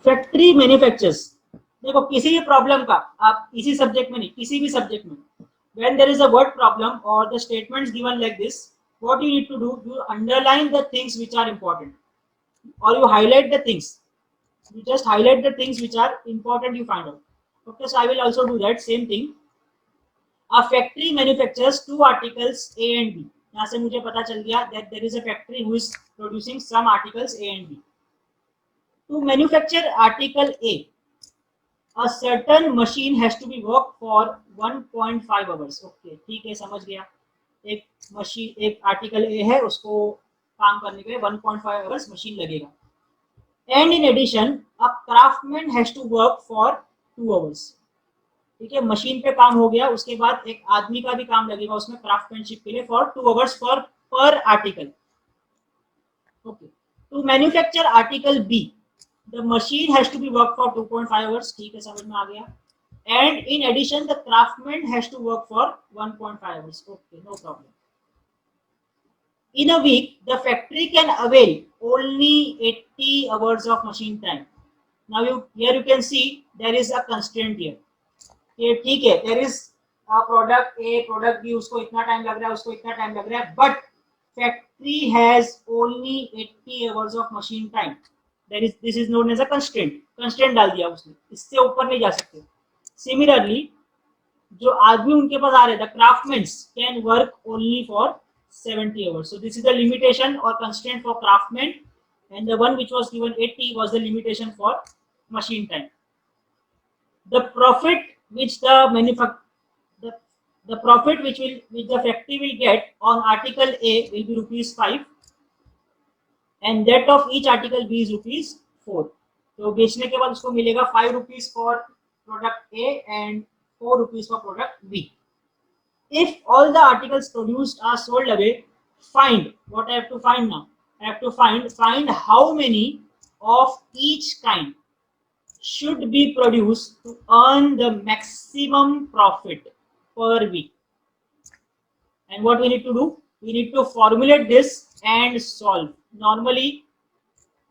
Factory manufactures, देखो किसी भी प्रॉब्लम का, आप इसी सब्जेक्ट में नहीं, किसी भी सब्जेक्ट में, when there is a word problem or the statements given like this, what you need to do, you underline the things which are important, or you highlight the things, you just highlight the things which are important, you find out. Okay, so I will also do that same thing. A factory manufactures two articles A and B. यहाँ से मुझे पता चल गया that there is a factory who is producing some articles A and B. To manufacture article A, a certain machine has to be worked for 1.5 hours. Okay, ठीक है, समझ गया. एक मशीन, एक आर्टिकल ए है, उसको काम करने के लिए 1.5 आवर्स मशीन लगेगा. And in addition a craftsman has to work for 2 hours. ठीक है, मशीन पे काम हो गया, उसके बाद एक आदमी का भी काम लगेगा उसमें क्राफ्टमैनशिप के लिए for 2 hours for per article. Okay, to manufacture article be the machine has to be work for 2.5 hours. ठीक है, समझ में आ गया. And in addition, the craftsman has to work for 1.5 hours. Okay, no problem. In a week, the factory can avail only 80 hours of machine time. Now, here you can see there is a constraint here. ये ठीक है, there is a product A, product B, उसको इतना time लग रहा है, उसको इतना टाइम लग रहा है, but factory has only 80 hours of machine time. This is known as a constraint. Constraint डाल दिया उसने, इससे ऊपर नहीं जा सकते. Similarly, जो आदमी उनके पास आ रहे थे, craftsmen can work only for 70 hours. So this is the limitation or constraint for craftsmen, and the one which was given 80 was the limitation for machine time. The profit which the profit which the factory will get on article A will be ₹5, and that of each article B is ₹4. तो बेचने के बाद उसको मिलेगा ₹5 for product A and ₹4 for product B. If all the articles produced are sold away, find what I have to find now. I have to find how many of each kind should be produced to earn the maximum profit per week. And what we need to do? We need to formulate this and solve. Normally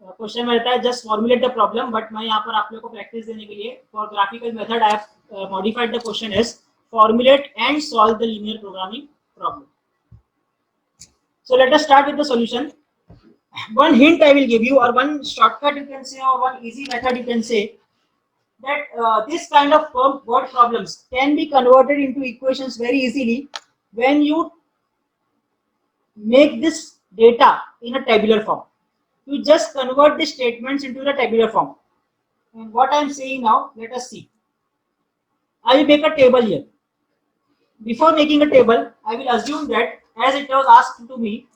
question में रहता है just formulate the problem, but मैं यहाँ पर आप लोगों को practice देने के लिए for graphical method I have modified the question as formulate and solve the linear programming problem. So let us start with the solution. One hint I will give you, or one shortcut you can say, or one easy method you can say, that this kind of word problems can be converted into equations very easily when you make this data in a tabular form. You just convert the statements into the tabular form. And what I am saying now, let us see. I will make a table here. Before making a table, I will assume that as it was asked to me,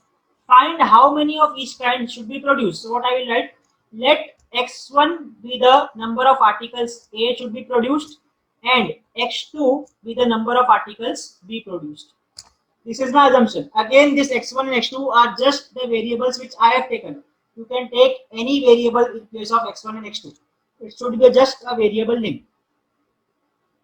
find how many of each kind should be produced. So what I will write, let x1 be the number of articles A should be produced, and x2 be the number of articles B produced. This is my assumption. Again, this x1 and x2 are just the variables which I have taken. You can take any variable in place of x1 and x2. It should be just a variable name.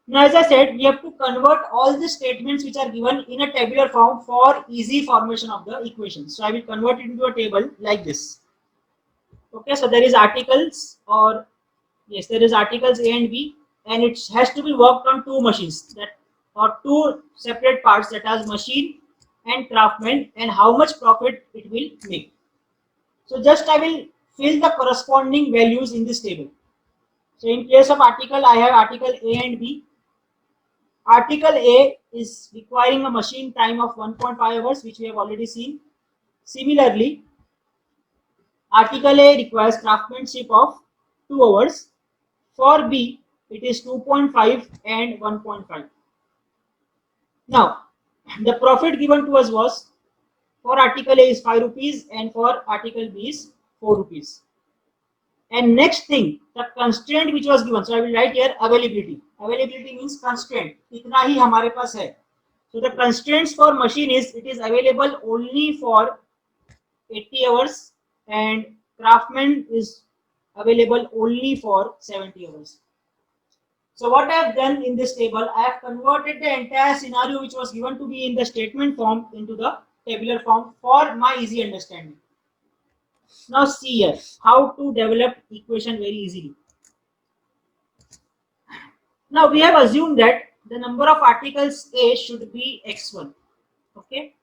Now, as I said, we have to convert all the statements which are given in a tabular form for easy formation of the equations. So I will convert it into a table like this. Okay, so there is articles, or yes, there is articles A and B, and it has to be worked on two machines, that or two separate parts, that are machine and craftsman, and how much profit it will make. So just I will fill the corresponding values in this table. So in case of article, I have article A and B. Article A is requiring a machine time of 1.5 hours, which we have already seen. Similarly, article A requires craftsmanship of 2 hours. For B, it is 2.5 and 1.5. Now, the profit given to us was, for article A is ₹5 and for article B is ₹4. And next thing, the constraint which was given. So I will write here availability. Availability means constraint. इतना ही हमारे पास है. So the constraints for machine is, it is available only for 80 hours, and craftsman is available only for 70 hours. So what I have done in this table, I have converted the entire scenario which was given to me in the statement form into the tabular form for my easy understanding. Now see here how to develop equation very easily. Now we have assumed that the number of articles A should be x1, okay,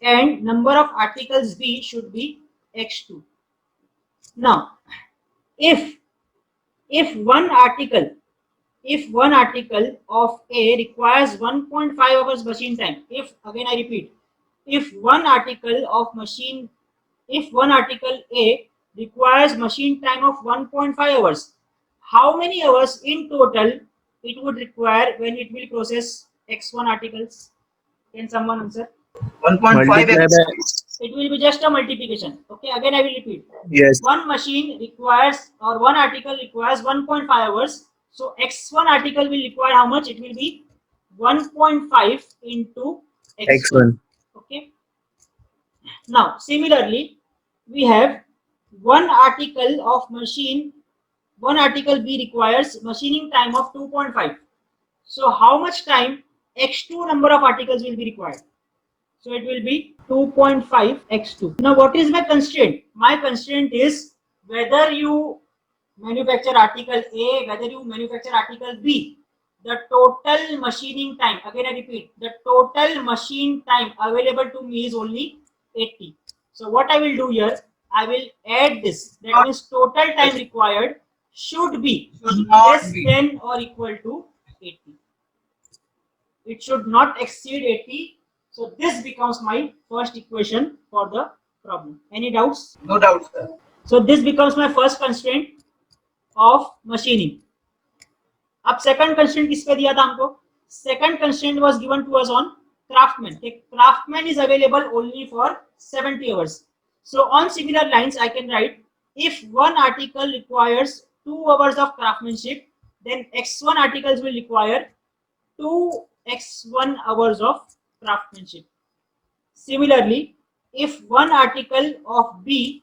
and number of articles B should be x2. Now, if if one article of A requires 1.5 hours machine time, if again I repeat, if one article A requires machine time of 1.5 hours, how many hours in total it would require when it will process x1 articles? Can someone answer? 1.5x. It will be just a multiplication. Okay, again I will repeat. Yes. One machine requires, or one article requires 1.5 hours. So x1 article will require how much? It will be 1.5 into x1. Okay. Now, similarly, we have one article B requires machining time of 2.5. So how much time x2 number of articles will be required? So it will be 2.5 x2. Now what is my constraint? My constraint is whether you manufacture article A, whether you manufacture article B, the total machining time, again I repeat, the total machine time available to me is only 80. So what I will do here, I will add this. That means total time required should be less than or equal to 80. It should not exceed 80. So this becomes my first equation for the problem. Any doubts? No doubt, sir. So this becomes my first constraint of machining. अब second constraint किस पे दिया था हमको? Second constraint was given to us on craftsman. Craftsman is available only for 70 hours. So on similar lines, I can write if one article requires 2 hours of craftsmanship, then x1 articles will require 2x1 hours of craftsmanship. Similarly, if one article of B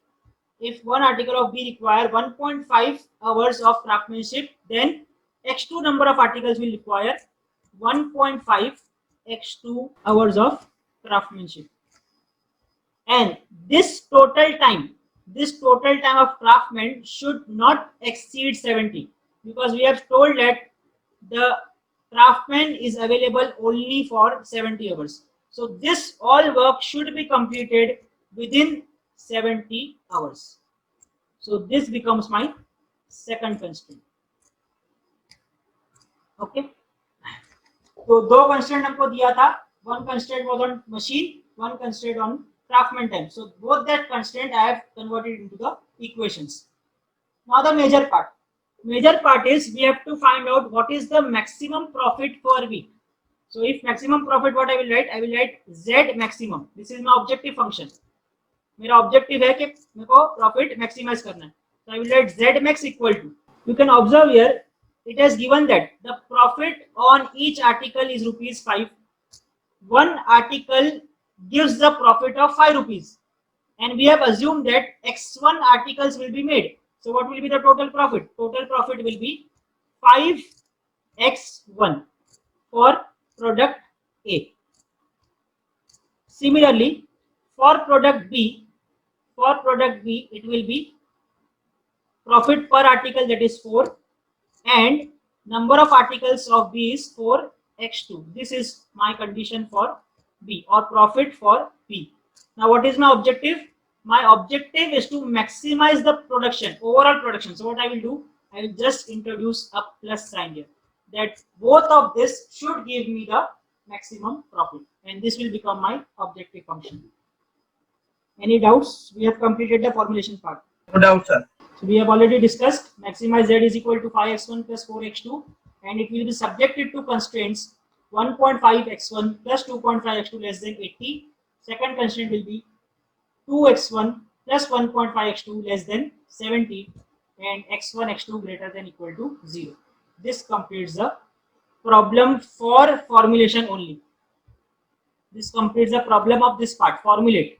require 1.5 hours of craftsmanship, then x2 number of articles will require 1.5 x2 hours of craftsmanship. And this total time of craftsman should not exceed 70, because we have told that the craftsman is available only for 70 hours. So this all work should be completed within 70 hours. So this becomes my second constraint. Okay. तो दो constraint हमको दिया था. One constraint was on machine, one constraint on craftsman time. So both that constraint I have converted into the equations. Now the major part. Major part is we have to find out what is the maximum profit per week. So if maximum profit, what I will write Z maximum. This is my objective function. मेरा objective है कि मेरे को profit maximize करना है. So I will write Z max equal to. You can observe here, it has given that the profit on each article is ₹5. One article gives the profit of 5 rupees, and we have assumed that x1 articles will be made. So what will be the total profit? Total profit will be 5x1 for product A. Similarly, for product B, it will be profit per article, that is 4, and number of articles of B is 4x2. This is my condition for B, or profit for B. Now what is my objective? My objective is to maximize the production, overall production. So what I will do, I will just introduce a plus sign here, that both of this should give me the maximum profit, and this will become my objective function. Any doubts? We have completed the formulation part. No doubt, sir. So we have already discussed maximize Z is equal to 5x1 plus 4x2, and it will be subjected to constraints 1.5x1 plus 2.5x2 less than 80. Second constraint will be 2x1 plus 1.5x2 less than 70, and x1 x2 greater than equal to 0. This completes the problem for formulation only. This completes the problem of this part. Formulate.